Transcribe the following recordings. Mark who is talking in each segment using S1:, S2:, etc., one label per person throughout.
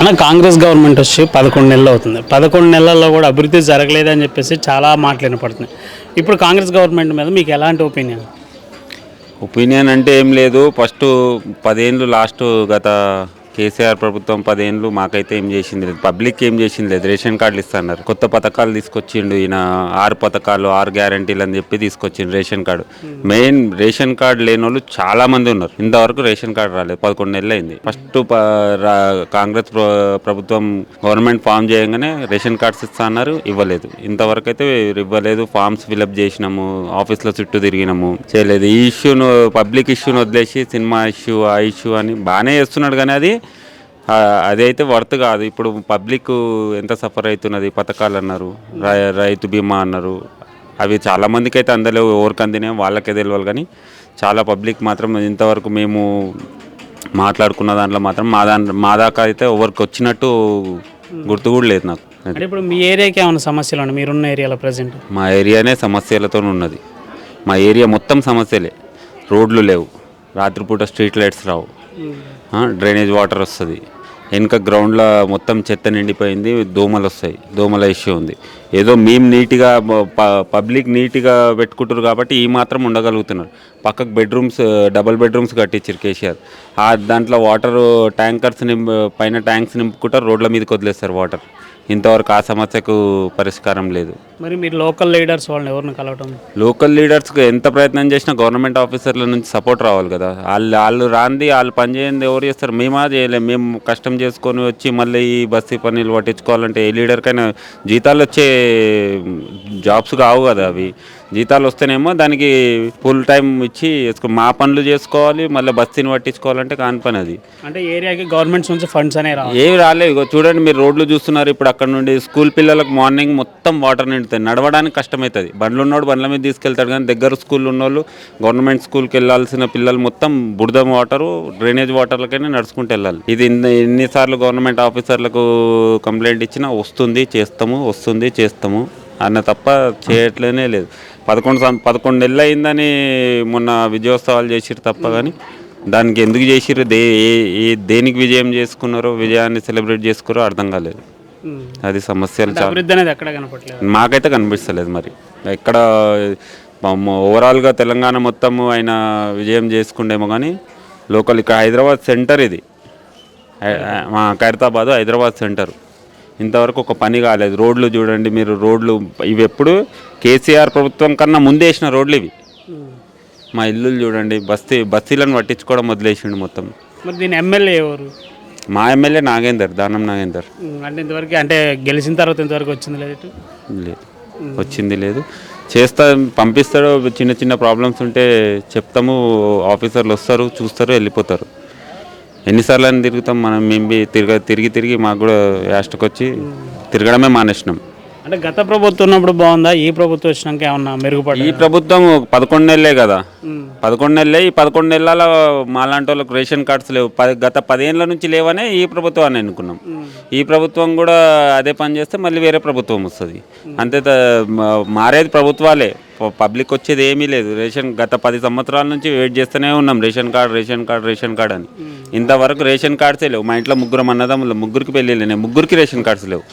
S1: మన కాంగ్రెస్ గవర్నమెంట్ వచ్చి 11 నెలలు అవుతుంది. 11 నెలల్లో కూడా అభివృద్ధి జరగలేదని చెప్పేసి చాలా మాటలు వినపడుతున్నాయి. ఇప్పుడు కాంగ్రెస్ గవర్నమెంట్ మీద మీకు ఎలాంటి
S2: ఒపీనియన్ అంటే ఏం లేదు. ఫస్ట్ 10 ఏళ్ళు లాస్ట్ గత కేసీఆర్ ప్రభుత్వం 10 ఏళ్ళు మాకైతే ఏం చేసింది లేదు, పబ్లిక్ ఏం చేసింది లేదు. రేషన్ కార్డులు ఇస్తున్నారు, కొత్త పథకాలు తీసుకొచ్చిండు ఈయన. 6 పథకాలు 6 గ్యారంటీలు అని చెప్పి తీసుకొచ్చిండు ration card. Main ration card లేని వాళ్ళు చాలా మంది ఉన్నారు. ఇంతవరకు రేషన్ కార్డు రాలేదు, 11 నెలలు అయింది. ఫస్ట్ కాంగ్రెస్ ప్రభుత్వం గవర్నమెంట్ ఫామ్ చేయగానే రేషన్ కార్డ్స్ ఇస్తా అన్నారు, ఇవ్వలేదు. ఇంతవరకు అయితే ఇవ్వలేదు. ఫామ్స్ ఫిలప్ చేసినాము, ఆఫీస్లో చుట్టూ తిరిగినాము, చేయలేదు. ఈ ఇష్యూను, పబ్లిక్ ఇష్యూను వదిలేసి సినిమా ఇష్యూ, ఆ ఇష్యూ అని బాగానే చేస్తున్నాడు. కానీ అదైతే వర్త్ కాదు. ఇప్పుడు పబ్లిక్ ఎంత సఫర్ అవుతున్నది. పథకాలు అన్నారు, రైతు బీమా అన్నారు, అవి చాలామందికి అయితే అందలేవు. ఎవరికి అందినే వాళ్ళకే తెలియాలి. కానీ చాలా పబ్లిక్ మాత్రం ఇంతవరకు మేము మాట్లాడుకున్న దాంట్లో మాత్రం మా దాకా అయితే ఎవరికి వచ్చినట్టు గుర్తు కూడా లేదు నాకు.
S1: ఇప్పుడు మీ ఏరియాకి ఏమైనా సమస్యలు ఉన్నాయి? మీరున్న ఏరియాలో ప్రజెంట్
S2: మా ఏరియానే సమస్యలతో ఉన్నది. మా ఏరియా మొత్తం సమస్యలే. రోడ్లు లేవు, రాత్రిపూట స్ట్రీట్ లైట్స్ రావు, డ్రైనేజ్ వాటర్ వస్తుంది, వెనుక గ్రౌండ్లో మొత్తం చెత్త నిండిపోయింది, దోమలు వస్తాయి, దోమల ఇష్యూ ఉంది. ఏదో మేము నీట్గా పబ్లిక్ నీట్గా పెట్టుకుంటారు కాబట్టి ఈ మాత్రం ఉండగలుగుతున్నారు. పక్కకు బెడ్రూమ్స్, డబుల్ బెడ్రూమ్స్ కట్టించారు కేసీఆర్. దాంట్లో వాటర్ ట్యాంకర్స్ పైన ట్యాంక్స్ నింపుకుంటారు, రోడ్ల మీదకి వదిలేస్తారు వాటర్. ఇంతవరకు ఆ సమస్యకు పరిష్కారం లేదు.
S1: మరి మీరు లోకల్ లీడర్స్ వాళ్ళని ఎవరిని కలవటం?
S2: లోకల్ లీడర్స్కి ఎంత ప్రయత్నం చేసినా గవర్నమెంట్ ఆఫీసర్ల నుంచి సపోర్ట్ రావాలి కదా. వాళ్ళు రాంది, వాళ్ళు పని చేయండి ఎవరు చేస్తారు? మేమా చేయలేము. మేము కష్టం చేసుకొని వచ్చి మళ్ళీ ఈ బస్తీ పనులు పట్టించుకోవాలంటే ఏ లీడర్కైనా జీతాలు వచ్చే జాబ్స్ కావు కదా అవి. జీతాలు వస్తేనేమో దానికి ఫుల్ టైం ఇచ్చి మా పనులు చేసుకోవాలి, మళ్ళీ బస్తీని పట్టించుకోవాలంటే కాని పని అది.
S1: అంటే ఏరియాకి గవర్నమెంట్స్ నుంచి ఫండ్స్ అనే
S2: ఏవి రాలేదు. చూడండి, మీరు రోడ్లు చూస్తున్నారు. ఇప్పుడు అక్కడ నుండి స్కూల్ పిల్లలకు మార్నింగ్ మొత్తం వాటర్ నిండుతాయి, నడవడానికి కష్టమవుతుంది. బండ్లు ఉన్నోడు బండ్ల మీద తీసుకెళ్తాడు, కానీ దగ్గర స్కూల్ ఉన్నోళ్ళు, గవర్నమెంట్ స్కూల్కి వెళ్ళాల్సిన పిల్లలు మొత్తం బురద వాటరు, డ్రైనేజ్ వాటర్లకైనా నడుచుకుంటూ వెళ్ళాలి. ఇది ఎన్నిసార్లు గవర్నమెంట్ ఆఫీసర్లకు కంప్లైంట్ ఇచ్చినా వస్తుంది చేస్తాము, వస్తుంది చేస్తాము అన్న తప్ప చేయట్లేనే లేదు. 11 నెలలు అయిందని మొన్న విజయోత్సవాలు చేసిరు తప్ప, కానీ దానికి ఎందుకు చేసిరు, దేనికి విజయం చేసుకున్నారో, విజయాన్ని సెలబ్రేట్ చేసుకున్నారో అర్థం కాలేదు. అది సమస్యలు మాకైతే కనిపిస్తలేదు. మరి ఎక్కడ ఓవరాల్గా తెలంగాణ మొత్తము ఆయన విజయం చేసుకుండేమో, కానీ లోకల్ ఇక్కడ హైదరాబాద్ సెంటర్, ఇది మా ఖైరతాబాద్ హైదరాబాద్ సెంటర్, ఇంతవరకు ఒక పని కాలేదు. రోడ్లు చూడండి మీరు, రోడ్లు ఇవి ఎప్పుడు కేసీఆర్ ప్రభుత్వం కన్నా ముందే వేసిన రోడ్లు ఇవి. మా ఇల్లులు చూడండి, బస్తీలను పట్టించుకోవడం వదిలేసిండు మొత్తం.
S1: మరి దీని ఎమ్మెల్యే ఎవరు?
S2: మా ఎమ్మెల్యే నాగేందర్, దానం నాగేందర్.
S1: అంటే ఇంతవరకు, అంటే గెలిచిన తర్వాత ఇంతవరకు వచ్చింది లేదు?
S2: లేదు, వచ్చింది లేదు. పంపిస్తాడు. చిన్న చిన్న ప్రాబ్లమ్స్ ఉంటే చెప్తాము, ఆఫీసర్లు వస్తారు, చూస్తారు, వెళ్ళిపోతారు. ఎన్నిసార్లు అని తిరుగుతాం మనం? మేము తిరిగి మాకు కూడా యాస్టకు వచ్చి తిరగడమే మానేసినాం.
S1: అంటే గత ప్రభుత్వం ఉన్నప్పుడు బాగుందా? ఈ ప్రభుత్వం వచ్చినాక ఏమన్నా మెరుగుపడి?
S2: ఈ ప్రభుత్వం 11 నెలలే కదా, 11 నెలలే. ఈ 11 నెలల మాలాంటి వాళ్ళకి రేషన్ కార్డ్స్ లేవు. గత 10 ఏళ్ళ నుంచి లేవనే ఈ ప్రభుత్వాన్ని ఎన్నుకున్నాం. ఈ ప్రభుత్వం కూడా అదే పని చేస్తే మళ్ళీ వేరే ప్రభుత్వం వస్తుంది. అంతే, మారేది ప్రభుత్వాలే, పబ్లిక్ వచ్చేది ఏమీ లేదు. గత 10 సంవత్సరాల నుంచి వెయిట్ చేస్తూనే ఉన్నాం, రేషన్ కార్డ్ అని. ఇంతవరకు రేషన్ కార్డ్సే లేవు. మా ఇంట్లో 3 అన్నదమ్ములు, 3కి పెళ్ళిళ్ళే, 3కి రేషన్ కార్డ్స్ లేవు.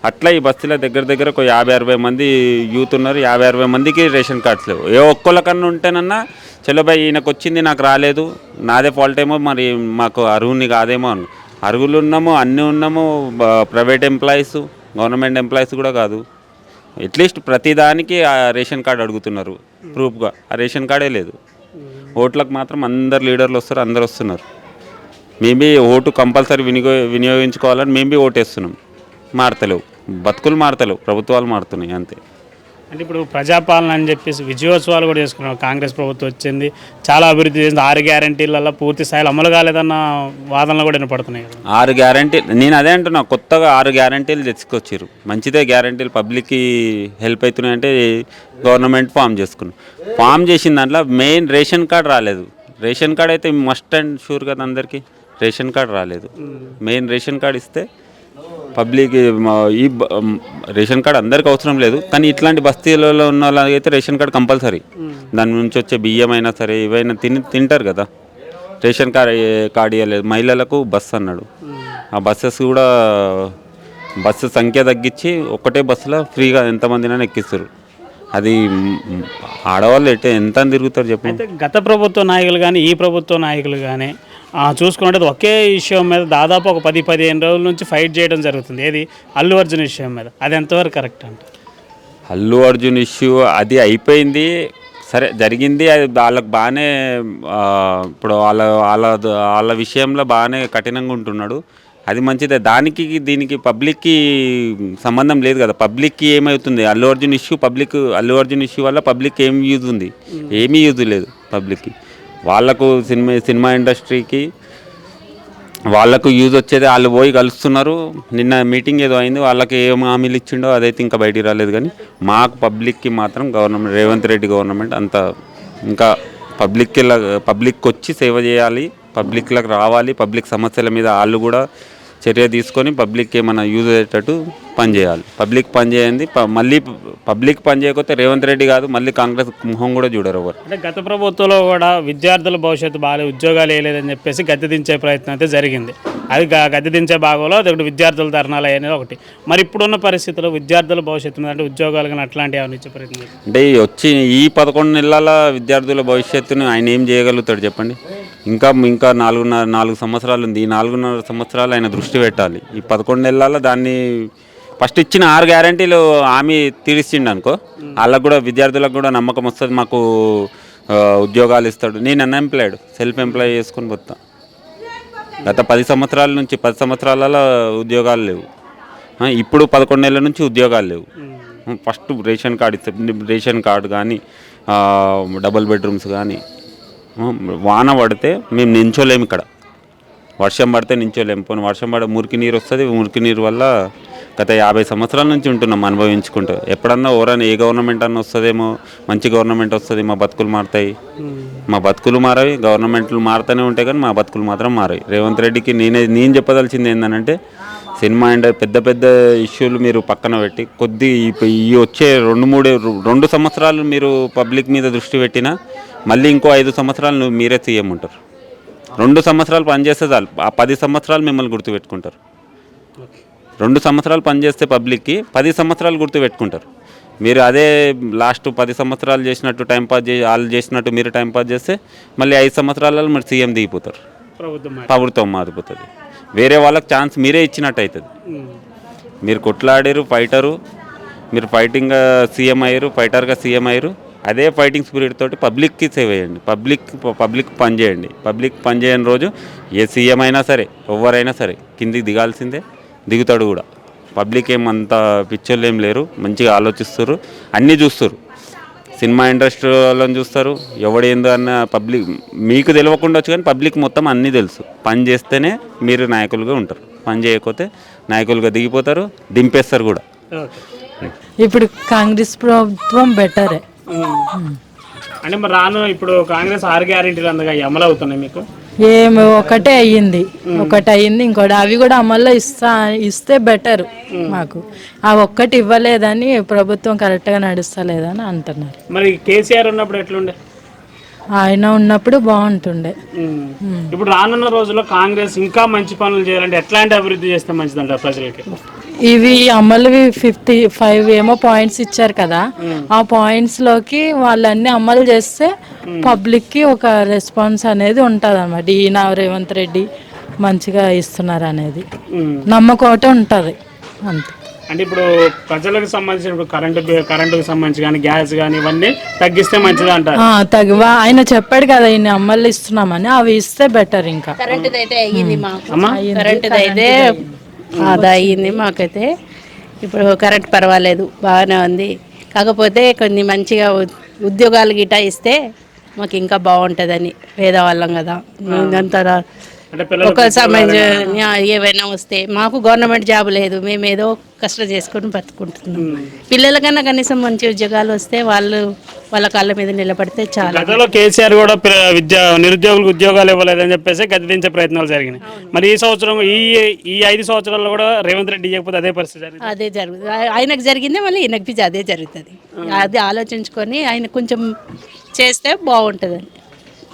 S2: అట్లా ఈ బస్తీలో దగ్గర ఒక 50-60 మంది యూత్ ఉన్నారు, 50-60 మందికి రేషన్ కార్డ్స్ లేవు. ఒక్కళ్ళకన్నా ఉంటేనన్నా చలోబాయ్ ఈయనకు వచ్చింది నాకు రాలేదు, నాదే ఫాల్ట్ ఏమో, మరి మాకు అర్హుని కాదేమో అని. అర్హులు ఉన్నాము, అన్నీ ఉన్నాము, ప్రైవేట్ ఎంప్లాయీస్, గవర్నమెంట్ ఎంప్లాయీస్ కూడా కాదు. అట్లీస్ట్ ప్రతిదానికి ఆ రేషన్ కార్డు అడుగుతున్నారు ప్రూఫ్గా. ఆ రేషన్ కార్డే లేదు. ఓట్లకు మాత్రం అందరు లీడర్లు వస్తారు, అందరు వస్తున్నారు. మేబీ ఓటు కంపల్సరీ వినియోగించుకోవాలని మేము ఓటేస్తున్నాం. మారతలేవు, బతుకులు మారతలేవు, ప్రభుత్వాలు మారుతున్నాయి అంతే.
S1: అంటే ఇప్పుడు ప్రజాపాలన అని చెప్పేసి విజయోత్సవాలు కూడా చేసుకున్నాం. కాంగ్రెస్ ప్రభుత్వం వచ్చింది, చాలా అభివృద్ధి చేసింది. 6 గ్యారంటీలలో పూర్తి స్థాయిలో అమలు కాలేదన్న వాదనలు కూడా వినపడుతున్నాయి. 6
S2: గ్యారంటీలు, నేను అదే అంటున్నా, కొత్తగా 6 గ్యారంటీలు తెచ్చుకొచ్చారు. మంచిదే, గ్యారంటీలు పబ్లిక్కి హెల్ప్ అవుతున్నాయి అంటే గవర్నమెంట్ ఫామ్ చేసిన దాంట్లో మెయిన్ రేషన్ కార్డు రాలేదు. రేషన్ కార్డు అయితే మస్ట్ అండ్ షూర్ కదా అందరికీ. రేషన్ కార్డు రాలేదు. మెయిన్ రేషన్ కార్డు ఇస్తే పబ్లిక్, ఈ రేషన్ కార్డు అందరికి అవసరం లేదు, కానీ ఇట్లాంటి బస్తీలలో ఉన్న వాళ్ళకైతే రేషన్ కార్డు కంపల్సరీ. దాని నుంచి వచ్చే బియ్యం అయినా సరే, ఇవైనా తింటారు కదా. రేషన్ కార్డు ఇవ్వలేదు. మహిళలకు బస్ అన్నాడు, ఆ బస్సెస్ కూడా బస్సు సంఖ్య తగ్గించి ఒక్కటే బస్సులో ఫ్రీగా ఎంతమందినైనా ఎక్కిస్తారు. అది ఆడవాళ్ళు ఎంత అని తిరుగుతారు చెప్పండి.
S1: అయితే గత ప్రభుత్వ నాయకులు కానీ ఈ ప్రభుత్వ నాయకులు కానీ చూసుకుంటే ఒకే విషయం మీద దాదాపు ఒక 10-15 రోజుల నుంచి ఫైట్ చేయడం జరుగుతుంది. ఏది అల్లు అర్జున్ విషయం మీద. అది ఎంతవరకు కరెక్ట్ అంట?
S2: అల్లు అర్జున్ ఇష్యూ అది అయిపోయింది, సరే జరిగింది. అది వాళ్ళకి బాగానే ఇప్పుడు వాళ్ళ విషయంలో బాగానే కఠినంగా ఉంటున్నాడు. అది మంచిదే. దానికి దీనికి పబ్లిక్కి సంబంధం లేదు కదా. పబ్లిక్కి ఏమవుతుంది అల్లు అర్జున్ ఇష్యూ? అల్లు అర్జున్ ఇష్యూ వల్ల పబ్లిక్ ఏం యూజ్ ఉంది? ఏమీ యూజ్ లేదు పబ్లిక్కి. వాళ్ళకు సినిమా ఇండస్ట్రీకి వాళ్ళకు యూజ్ వచ్చేది. వాళ్ళు పోయి కలుస్తున్నారు. నిన్న మీటింగ్ ఏదో అయింది, వాళ్ళకి ఏం హామీలు ఇచ్చిండో అదైతే ఇంకా బయటికి రాలేదు. కానీ మాకు పబ్లిక్కి మాత్రం గవర్నమెంట్, రేవంత్ రెడ్డి గవర్నమెంట్ అంత ఇంకా పబ్లిక్కి వచ్చి సేవ చేయాలి, పబ్లిక్లకు రావాలి, పబ్లిక్ సమస్యల మీద వాళ్ళు కూడా చర్య తీసుకొని పబ్లిక్ ఏమైనా యూజ్ అయ్యేటట్టు పనిచేయాలి. పబ్లిక్ పని చేయండి. మళ్ళీ పబ్లిక్ పని చేయకపోతే రేవంత్ రెడ్డి కాదు, మళ్ళీ కాంగ్రెస్ మొహం కూడా చూడరు ఎవరు.
S1: అంటే గత ప్రభుత్వంలో కూడా విద్యార్థుల భవిష్యత్తు బాగా ఉద్యోగాలు వేయలేదని చెప్పేసి గద్దె దించే ప్రయత్నం అయితే జరిగింది. అది గద్దె దించే భాగంలో ఒకటి విద్యార్థుల ధర్నాలు అనేది ఒకటి. మరి ఇప్పుడున్న పరిస్థితుల్లో విద్యార్థుల భవిష్యత్తు మీద అంటే ఉద్యోగాలు కానీ అట్లాంటివి ఏమైనా ఇచ్చే ప్రయత్నం
S2: అంటే వచ్చి ఈ 11 నెలల విద్యార్థుల భవిష్యత్తును ఆయన ఏం చేయగలుగుతాడు చెప్పండి? ఇంకా 4 సంవత్సరాలు ఉంది. ఈ 4.5 సంవత్సరాలు ఆయన దృష్టి పెట్టాలి. ఈ 11 నెలల దాన్ని ఫస్ట్ ఇచ్చిన 6 గ్యారంటీలు హామీ తీర్చిండు అనుకో, వాళ్ళకు కూడా విద్యార్థులకు కూడా నమ్మకం వస్తుంది, మాకు ఉద్యోగాలు ఇస్తాడు. నేను అన్ఎంప్లాయిడ్, సెల్ఫ్ ఎంప్లాయ్ చేసుకొని పోతా. గత 10 సంవత్సరాల నుంచి 10 సంవత్సరాలలో ఉద్యోగాలు లేవు. ఇప్పుడు 11 నెలల నుంచి ఉద్యోగాలు లేవు. ఫస్ట్ రేషన్ కార్డు ఇస్తే, రేషన్ కార్డు కానీ డబుల్ బెడ్రూమ్స్ కానీ. వాన పడితే మేము నించోలేము ఇక్కడ, వర్షం పడితే నించోలేము. పోనీ వర్షం పడే మురికి నీరు వస్తుంది, మురికి నీరు వల్ల గత 50 సంవత్సరాల నుంచి ఉంటున్నాం అనుభవించుకుంటూ. ఎప్పుడన్నా ఎవరైనా ఏ గవర్నమెంట్ అన్న వస్తుందేమో, మంచి గవర్నమెంట్ వస్తుంది, మా బతుకులు మారుతాయి. మా బతుకులు మారాయి, గవర్నమెంట్లు మారుతూనే ఉంటాయి, కానీ మా బతుకులు మాత్రం మారాయి. రేవంత్ రెడ్డికి నేను చెప్పదలిచింది ఏంటంటే, సినిమా అండ్ పెద్ద పెద్ద ఇష్యూలు మీరు పక్కన పెట్టి ఈ వచ్చే 2 సంవత్సరాలు మీరు పబ్లిక్ మీద దృష్టి పెట్టినా మళ్ళీ ఇంకో 5 సంవత్సరాలు మీరే సీఎం ఉంటారు. 2 సంవత్సరాలు పనిచేస్తే చాలు, ఆ 10 సంవత్సరాలు మిమ్మల్ని గుర్తుపెట్టుకుంటారు. 2 సంవత్సరాలు పనిచేస్తే పబ్లిక్కి 10 సంవత్సరాలు గుర్తుపెట్టుకుంటారు. మీరు అదే లాస్ట్ 10 సంవత్సరాలు చేసినట్టు టైంపాస్ వాళ్ళు చేసినట్టు మీరు టైంపాస్ చేస్తే మళ్ళీ 5 సంవత్సరాలలో మీరు సీఎం దిగిపోతారు, ప్రభుత్వం మారిపోతుంది. వేరే వాళ్ళకి ఛాన్స్ మీరే ఇచ్చినట్టు అవుతుంది. మీరు కొట్లాడారు, ఫైటరు, మీరు ఫైటింగ్గా సీఎం అయ్యారు, ఫైటర్గా సీఎం అయ్యారు. అదే ఫైటింగ్ స్పిరిట్ తోటి పబ్లిక్కి సేవ్ చేయండి, పబ్లిక్ పని చేయండి. పబ్లిక్ పని చేయని రోజు ఏ సీఎం అయినా సరే, ఎవరైనా సరే కిందికి దిగాల్సిందే, దిగుతాడు కూడా. పబ్లిక్ ఏమంత పిక్చర్లు ఏం లేరు, మంచిగా ఆలోచిస్తారు, అన్నీ చూస్తారు. సినిమా ఇండస్ట్రీ వాళ్ళని చూస్తారు, ఎవడేందో అన్న పబ్లిక్ మీకు తెలియకుండా వచ్చు, కానీ పబ్లిక్ మొత్తం అన్నీ తెలుసు. పని చేస్తేనే మీరు నాయకులుగా ఉంటారు, పని చేయకపోతే నాయకులుగా దిగిపోతారు, దింపేస్తారు కూడా.
S3: ఇప్పుడు కాంగ్రెస్ ప్రభుత్వం బెటరే.
S1: అంటే మరి ఇప్పుడు కాంగ్రెస్ 6 గ్యారెంటీలు అందుగా అమలు అవుతున్నాయి మీకు?
S3: ఏమి ఒకటే అయ్యింది, ఇంకోటి అవి కూడా అమల్లో ఇస్తే బెటర్ మాకు. ఆ ఒక్కటి ఇవ్వలేదని ప్రభుత్వం కరెక్ట్గా నడుస్తలేదని అంటున్నారు.
S1: మరి కేసీఆర్ ఉన్నప్పుడు ఎట్లుండే?
S3: ఆయన ఉన్నప్పుడు బాగుంటుండే.
S1: ఇప్పుడు రానున్న రోజుల్లో కాంగ్రెస్ ఇంకా మంచి పనులు చేయాలంటే ఎట్లాంటి అభివృద్ధి చేస్తే మంచిదంటారు ప్రజలకి?
S3: ఇవి అమలువి 55 ఏమో పాయింట్స్ ఇచ్చారు కదా, ఆ పాయింట్స్ లోకి వాళ్ళన్నీ అమలు చేస్తే పబ్లిక్ కి ఒక రెస్పాన్స్ అనేది ఉంటుంది అన్నమాట. ఈయన రేవంత్ రెడ్డి మంచిగా ఇస్తున్నారు అనేది నమ్మకం ఒకటి ఉంటుంది అంతే.
S1: అంటే ఇప్పుడు ప్రజలకు సంబంధించిన ఇప్పుడు కరెంటుకు సంబంధించి కానీ గ్యాస్ కానీ ఇవన్నీ తగ్గిస్తే మంచిది అంటారు.
S3: ఆయన చెప్పాడు కదా ఈయన అమలు ఇస్తున్నామని, అవి ఇస్తే బెటర్. ఇంకా
S4: కరెంటుది అయితే అయ్యింది ఆదా అయ్యింది మాకైతే. ఇప్పుడు కరెంట్ పర్వాలేదు, బాగానే ఉంది. కాకపోతే కొన్ని మంచిగా ఉద్యోగాలు గిటా ఇస్తే మాకు ఇంకా బాగుంటుందని, పేదవాళ్ళం కదా. ఒక సమయం ఏవైనా వస్తే మాకు గవర్నమెంట్ జాబ్ లేదు, మేము ఏదో కష్టం చేసుకొని బతుకుంటున్నాం. పిల్లలకన్నా కనీసం మంచి ఉద్యోగాలు వస్తే వాళ్ళ కాళ్ళ మీద నిలబడితే చాలా.
S1: గతంలో కేసీఆర్ కూడా నిరుద్యోగులకు ఉద్యోగాలు ఇవ్వలేదని చెప్పేసి గద్దెదించే ప్రయత్నాలు జరిగినాయి. మరి ఈ సంవత్సరం ఈ 5 సంవత్సరాల్లో కూడా రేవంత్ రెడ్డి ఇవ్వకపోతే అదే పరిస్థితి
S4: అదే జరుగుతుంది. ఆయనకు జరిగిందే మళ్ళీ ఈయనకి అదే జరుగుతుంది. అది ఆలోచించుకొని ఆయన కొంచెం చేస్తే బాగుంటుందని.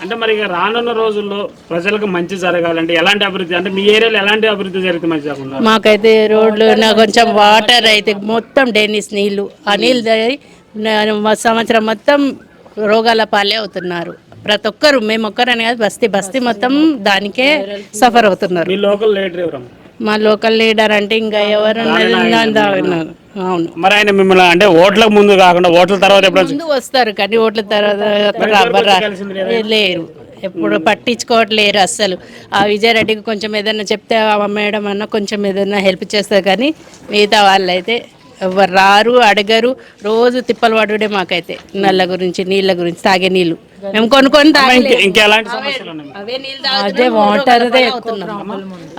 S1: అంటే మరి ఇక రానున్న రోజుల్లో ప్రజలకు మంచి జరగాలంటే ఎలాంటి అభివృద్ధి, అంటే మీ ఏరియాలో ఎలాంటి అభివృద్ధి జరిగితే మంచి జరగకుండా?
S4: మాకైతే రోడ్లు కొంచెం వాటర్ అయితే మొత్తం డెన్నిస్ నీళ్ళు ఆ నీళ్ళు సంవత్సరం మొత్తం రోగాల పాలే అవుతున్నారు ప్రతి ఒక్కరు. మేము ఒక్కరని కాదు, బస్తీ మొత్తం దానికే సఫర్ అవుతున్నారు.
S1: మీ లోకల్ లీడర్ ఎవరమ్మా?
S4: మా లోకల్ లీడర్ అంటే ఇంకా ఎవరు అవును
S1: మరి ఆయన మిమ్మల్ని అంటే ఓట్లకు ముందు కాకుండా ఓట్ల తర్వాత ఎప్పుడు
S4: ముందు వస్తారు కానీ ఓట్ల తర్వాత లేరు, ఎప్పుడు పట్టించుకోవట్లేరు అస్సలు. ఆ విజయరెడ్డికి కొంచెం ఏదైనా చెప్తే మేడం అన్న కొంచెం ఏదైనా హెల్ప్ చేస్తారు కానీ మిగతా వాళ్ళైతే ఎవరు రారు, అడగరు. రోజు తిప్పలు పడుడే మాకైతే నల్ల గురించి, నీళ్ళ గురించి, తాగే నీళ్ళు మేము కొనుక్కొని
S1: ఇంకెలాంటి సమస్యలు ఉన్నాయి?
S4: అవే నీళ్ళు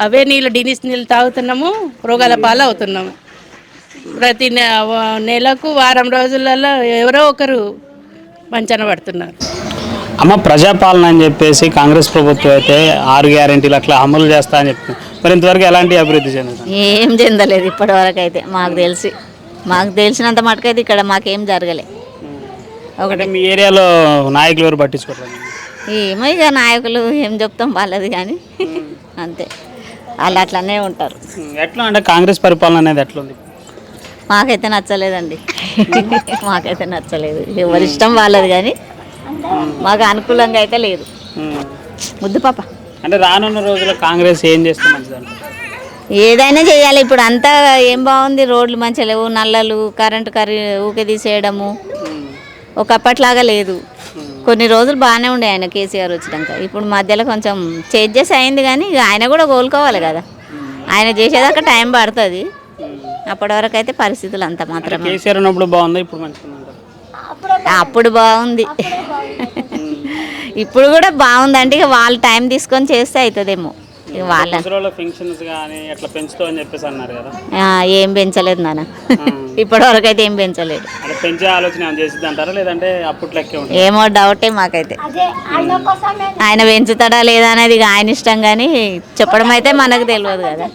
S4: అవే నీళ్ళు డినిస్ నీళ్ళు తాగుతున్నాము, రోగాల పాలు అవుతున్నాము. ప్రతి నెలకు వారం రోజులలో ఎవరో ఒకరు మంచాన పడుతున్నారు.
S1: అమ్మ, ప్రజాపాలన అని చెప్పేసి కాంగ్రెస్ ప్రభుత్వం అయితే 6 గ్యారెంటీలు అట్లా అమలు చేస్తా అని చెప్తుంది. మరి ఇంతవరకు ఎలాంటి అభివృద్ధి చెందుతుంది?
S5: ఏం చెందలేదు ఇప్పటి వరకు అయితే. మాకు తెలిసినంత మటుకైతే ఇక్కడ మాకేం జరగలే.
S1: ఒకటి మీ ఏరియాలో నాయకులు ఎవరు పట్టించుకోవట్లేదు?
S5: ఏమో ఇక నాయకులు ఏం చెప్తాం వాళ్ళది కానీ అంతే, వాళ్ళు అట్లనే ఉంటారు.
S1: ఎట్లా అంటే కాంగ్రెస్ పరిపాలన అనేది ఎట్లుంది?
S5: మాకైతే నచ్చలేదండి. మాకైతే నచ్చలేదు. ఎవరి ఇష్టం వాళ్ళది కానీ మాకు అనుకూలంగా అయితే లేదు. ముద్దు పాప.
S1: అంటే రానున్న రోజుల్లో కాంగ్రెస్ ఏం చేస్తే మంచిదంట?
S5: ఏదైనా చేయాలి. ఇప్పుడు అంతా ఏం బాగుంది, రోడ్లు మంచిగా లేవు, నల్లలు, కరెంటు ఊకే తీసేయడము ఒకప్పట్లాగా లేదు. కొన్ని రోజులు బాగానే ఉండే ఆయన కేసీఆర్ వచ్చినాక. ఇప్పుడు మధ్యలో కొంచెం చేంజెస్ అయింది కానీ ఇక ఆయన కూడా కోలుకోవాలి కదా. ఆయన చేసేదాకా టైం పడుతుంది. అప్పటి వరకు అయితే పరిస్థితులు అంత మాత్రమే.
S1: కేసీఆర్ ఉన్నప్పుడు బాగుందా, ఇప్పుడు మంచిగా?
S5: అప్పుడు బాగుంది, ఇప్పుడు కూడా బాగుంది. అంటే ఇక వాళ్ళు టైం తీసుకొని చేస్తే అవుతుందేమో. ఇక వాళ్ళ ఏం పెంచలేదు నాన్న, ఇప్పటి వరకు అయితే ఏం పెంచలేదు. ఏమో డౌటే మాకైతే. ఆయన పెంచుతాడా లేదా అనేది ఇక ఆయన ఇష్టం కానీ చెప్పడం అయితే మనకు తెలియదు కదా.